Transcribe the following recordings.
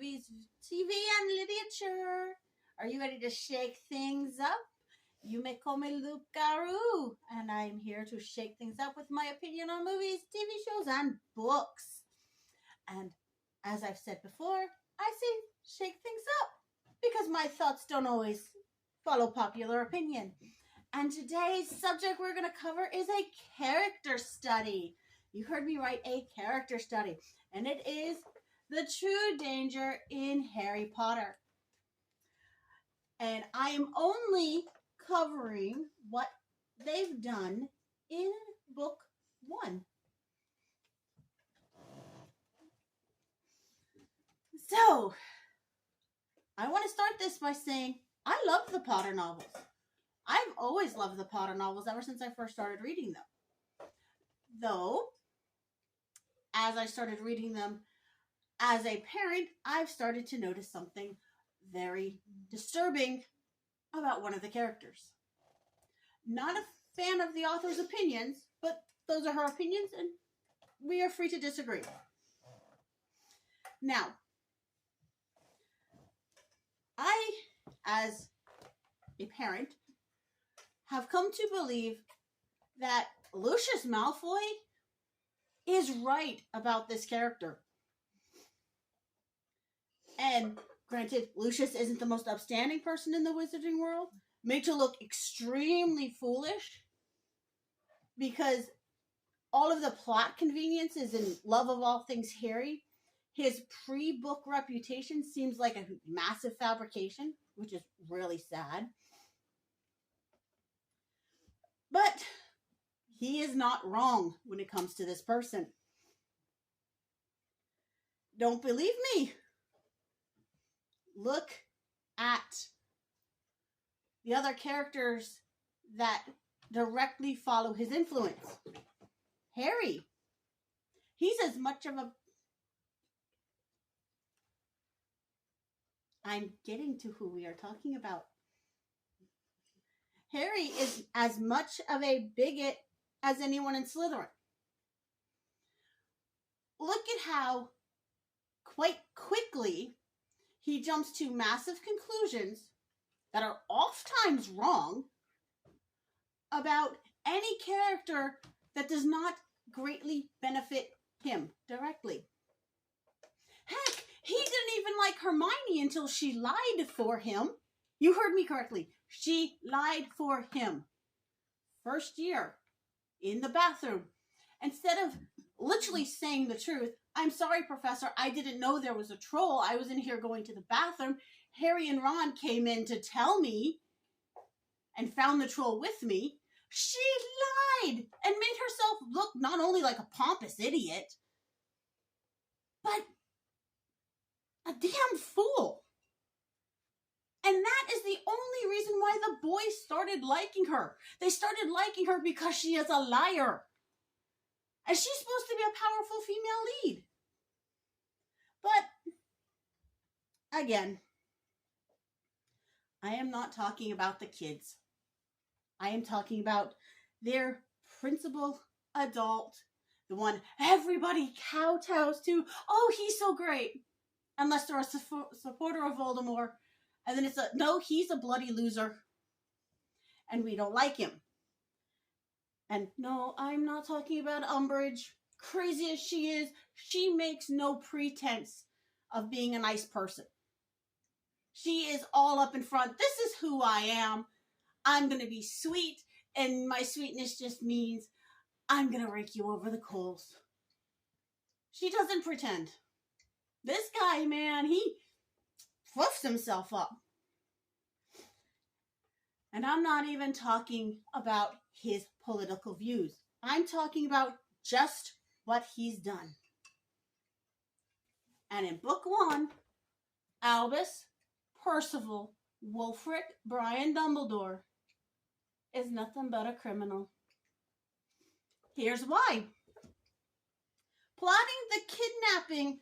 movies, TV, and literature. Are you ready to shake things up? You may call me Luke Garou, and I'm here to shake things up with my opinion on movies, TV shows, and books. And as I've said before, I say shake things up because my thoughts don't always follow popular opinion. And today's subject we're going to cover is a character study. You heard me right, a character study. And it is the true danger in Harry Potter. And I am only covering what they've done in book 1. So, I want to start this by saying I love the Potter novels. I've always loved the Potter novels ever since I first started reading them. Though, as I started reading them as a parent, I've started to notice something very disturbing about one of the characters. Not a fan of the author's opinions, but those are her opinions and we are free to disagree. Now, I, as a parent, have come to believe that Lucius Malfoy is right about this character. And granted, Lucius isn't the most upstanding person in the wizarding world, made to look extremely foolish because all of the plot conveniences and love of all things Harry, his pre-book reputation seems like a massive fabrication, which is really sad. But he is not wrong when it comes to this person. Don't believe me? Look at the other characters that directly follow his influence. Harry. He's as much of a... I'm getting to who we are talking about. Harry is as much of a bigot as anyone in Slytherin. Look at how quite quickly he jumps to massive conclusions that are oftentimes wrong about any character that does not greatly benefit him directly. Heck, he didn't even like Hermione until she lied for him. You heard me correctly. She lied for him. First year, in the bathroom. Instead of literally saying the truth, I'm sorry, Professor, I didn't know there was a troll. I was in here going to the bathroom. Harry and Ron came in to tell me and found the troll with me. She lied and made herself look not only like a pompous idiot, but a damn fool. And that is the only reason why the boys started liking her. They started liking her because she is a liar. And she's supposed to be a powerful female lead. But, again, I am not talking about the kids. I am talking about their principal adult, the one everybody kowtows to. Oh, he's so great. Unless they're a supporter of Voldemort. And then it's no, he's a bloody loser. And we don't like him. And no, I'm not talking about Umbridge. Crazy as she is, she makes no pretense of being a nice person. She is all up in front. This is who I am. I'm going to be sweet. And my sweetness just means I'm going to rake you over the coals. She doesn't pretend. This guy, man, he fluffs himself up. And I'm not even talking about his political views. I'm talking about just what he's done. And in book 1, Albus, Percival, Wulfric, Brian Dumbledore is nothing but a criminal. Here's why. Plotting the kidnapping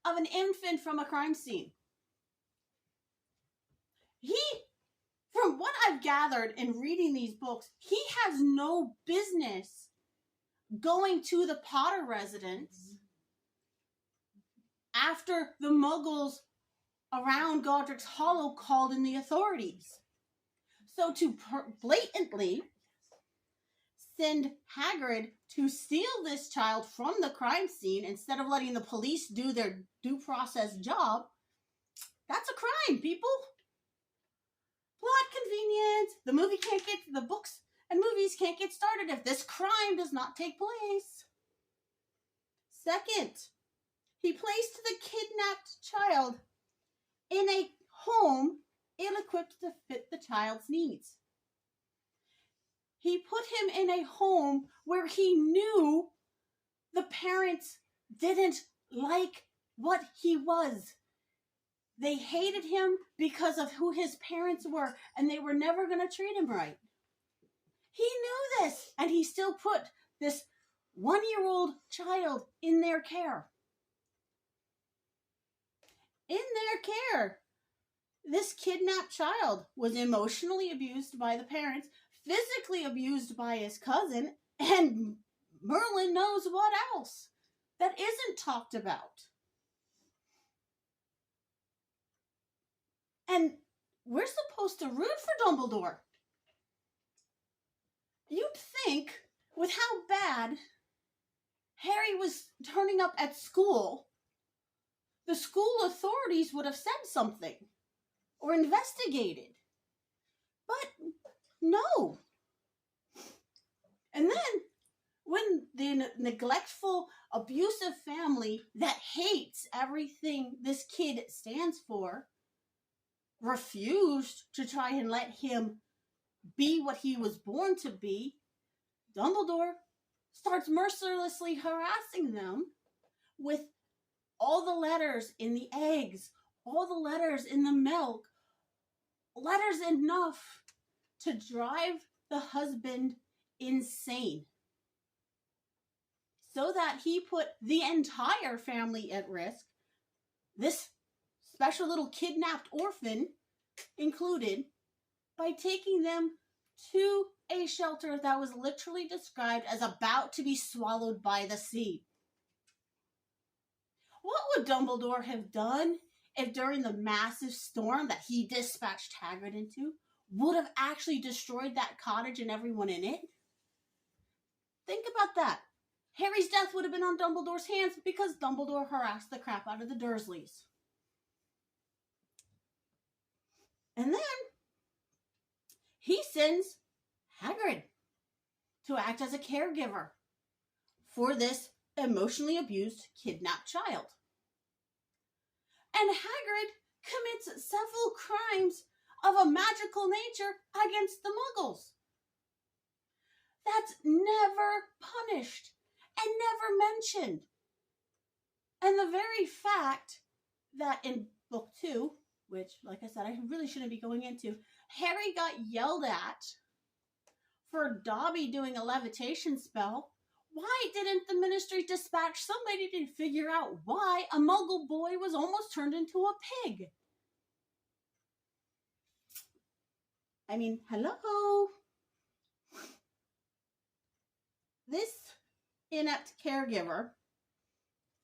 of an infant from a crime scene. He, from what I've gathered in reading these books, he has no business going to the Potter residence after the Muggles around Godric's Hollow called in the authorities. So to blatantly send Hagrid to steal this child from the crime scene instead of letting the police do their due process job, that's a crime, people. Plot convenience. The books and movies can't get started if this crime does not take place. Second, he placed the kidnapped child in a home ill-equipped to fit the child's needs. He put him in a home where he knew the parents didn't like what he was. They hated him because of who his parents were, and they were never going to treat him right. He knew this, and he still put this 1-year-old child in their care. In their care. This kidnapped child was emotionally abused by the parents, physically abused by his cousin, and Merlin knows what else that isn't talked about. And we're supposed to root for Dumbledore. You'd think, with how bad Harry was turning up at school, the school authorities would have said something or investigated. But no. And then, when the neglectful, abusive family that hates everything this kid stands for refused to try and let him be what he was born to be, Dumbledore starts mercilessly harassing them with all the letters in the eggs, all the letters in the milk, letters enough to drive the husband insane, so that he put the entire family at risk, this special little kidnapped orphan included, by taking them to a shelter that was literally described as about to be swallowed by the sea. What would Dumbledore have done if during the massive storm that he dispatched Hagrid into would have actually destroyed that cottage and everyone in it? Think about that. Harry's death would have been on Dumbledore's hands because Dumbledore harassed the crap out of the Dursleys. And then he sends Hagrid to act as a caregiver for this emotionally abused, kidnapped child. And Hagrid commits several crimes of a magical nature against the Muggles. That's never punished and never mentioned. And the very fact that in book 2, which, like I said, I really shouldn't be going into, Harry got yelled at for Dobby doing a levitation spell. Why didn't the Ministry dispatch somebody to figure out why a Muggle boy was almost turned into a pig? I mean, hello? This inept caregiver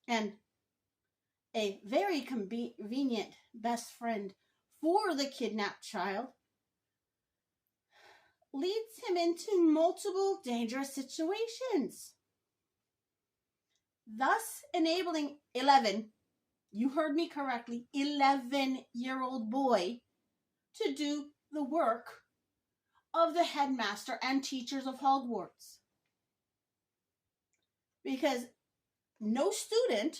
and a very convenient best friend for the kidnapped child leads him into multiple dangerous situations, thus enabling 11, you heard me correctly, 11-year-old boy to do the work of the headmaster and teachers of Hogwarts. Because no student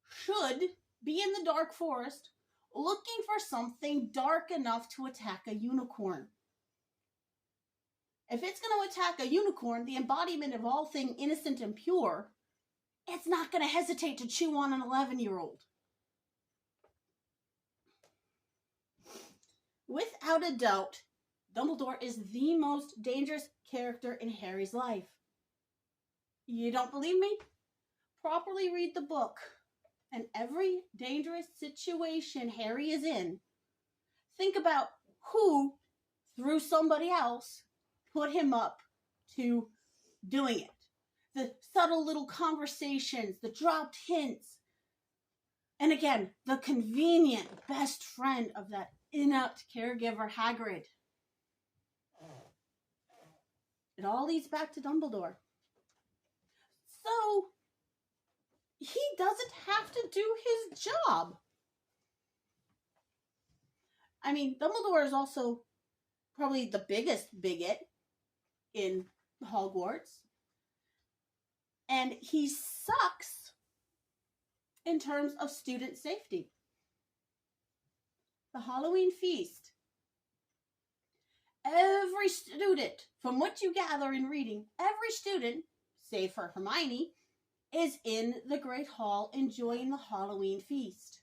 should be in the dark forest looking for something dark enough to attack a unicorn. If it's going to attack a unicorn, the embodiment of all things innocent and pure, it's not going to hesitate to chew on an 11-year-old. Without a doubt, Dumbledore is the most dangerous character in Harry's life. You don't believe me? Properly read the book, and every dangerous situation Harry is in, think about who, through somebody else, put him up to doing it. The subtle little conversations, the dropped hints, And again, the convenient best friend of that inept caregiver, Hagrid. It all leads back to Dumbledore. So, he doesn't have to do his job. I mean, Dumbledore is also probably the biggest bigot in Hogwarts. And he sucks in terms of student safety. The Halloween feast. Every student, from what you gather in reading, every student, save for Hermione, is in the Great Hall enjoying the Halloween feast.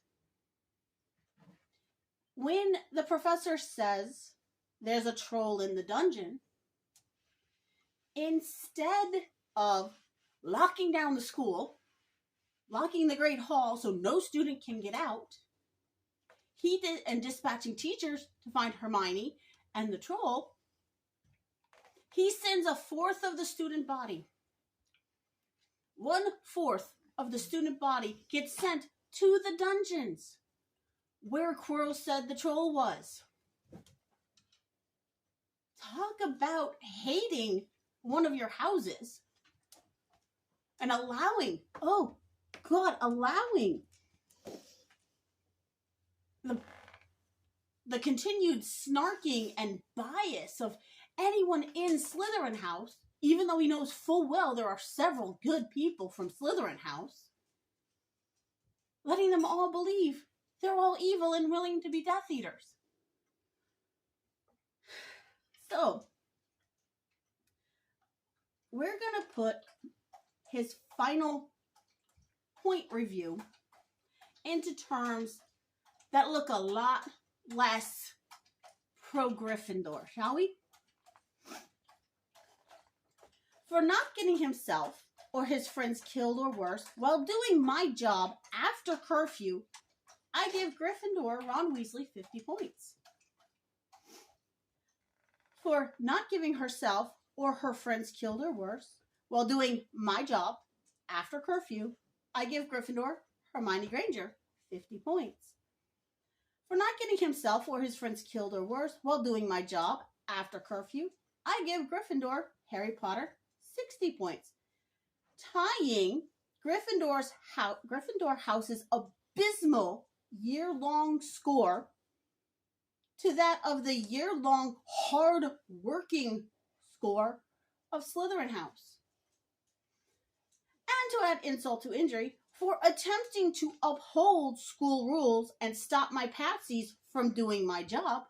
When the professor says there's a troll in the dungeon, instead of locking down the school, locking the Great Hall so no student can get out, and dispatching teachers to find Hermione and the troll, he sends a fourth of the student body. 1/4 of the student body gets sent to the dungeons where Quirrell said the troll was. Talk about hating one of your houses and allowing the continued snarking and bias of anyone in Slytherin House, even though he knows full well there are several good people from Slytherin House, letting them all believe they're all evil and willing to be Death Eaters. So, we're going to put his final point review into terms that look a lot less pro-Gryffindor, shall we? For not getting himself or his friends killed or worse while doing my job after curfew, I give Gryffindor Ron Weasley 50 points. For not giving herself or her friends killed or worse while doing my job after curfew, I give Gryffindor Hermione Granger 50 points. For not getting himself or his friends killed or worse while doing my job after curfew, I give Gryffindor Harry Potter 60 points, tying Gryffindor House's abysmal year-long score to that of the year-long hard-working score of Slytherin House. And to add insult to injury, for attempting to uphold school rules and stop my patsies from doing my job,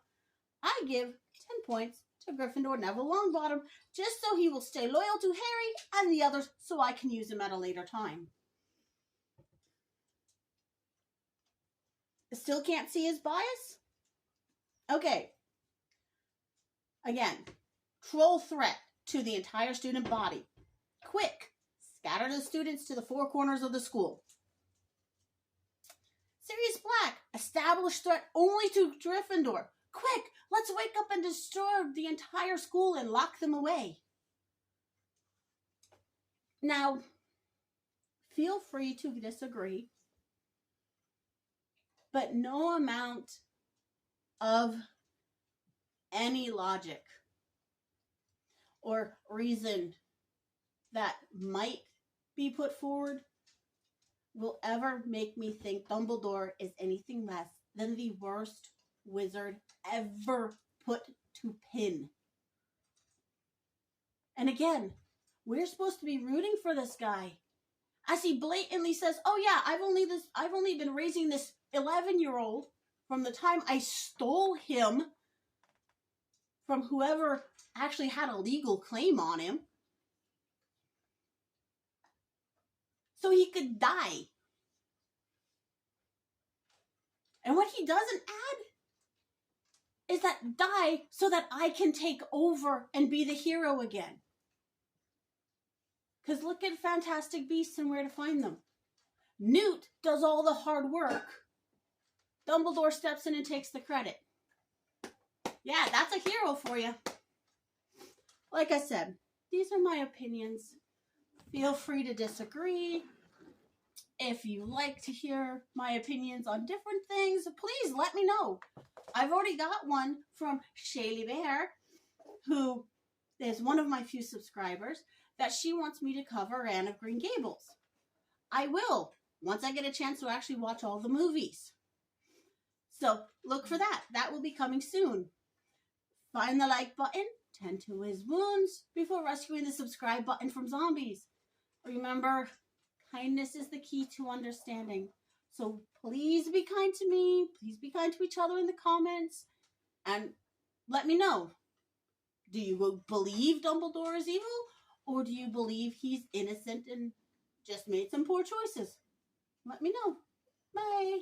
I give 10 points to Gryffindor Neville Longbottom, just so he will stay loyal to Harry and the others so I can use him at a later time. Still can't see his bias? Okay. Again, troll threat to the entire student body. Quick, scatter the students to the four corners of the school. Sirius Black, establish threat only to Gryffindor. Quick, let's wake up and destroy the entire school and lock them away. Now, feel free to disagree, but no amount of any logic or reason that might be put forward will ever make me think Dumbledore is anything less than the worst wizard ever put to pin. And again, we're supposed to be rooting for this guy as he blatantly says, "Oh yeah, I've only been raising this 11-year-old from the time I stole him from whoever actually had a legal claim on him, so he could die." And what he doesn't add is that die so that I can take over and be the hero again. Because look at Fantastic Beasts and Where to Find Them. Newt does all the hard work. Dumbledore steps in and takes the credit. Yeah, that's a hero for you. Like I said, these are my opinions. Feel free to disagree. If you like to hear my opinions on different things, please let me know. I've already got one from Shaylee Bear, who is one of my few subscribers, that she wants me to cover Anne of Green Gables. I will, once I get a chance to actually watch all the movies. So look for that. That will be coming soon. Find the like button, tend to his wounds before rescuing the subscribe button from zombies. Remember, kindness is the key to understanding. So please be kind to me. Please be kind to each other in the comments. And let me know. Do you believe Dumbledore is evil? Or do you believe he's innocent and just made some poor choices? Let me know. Bye.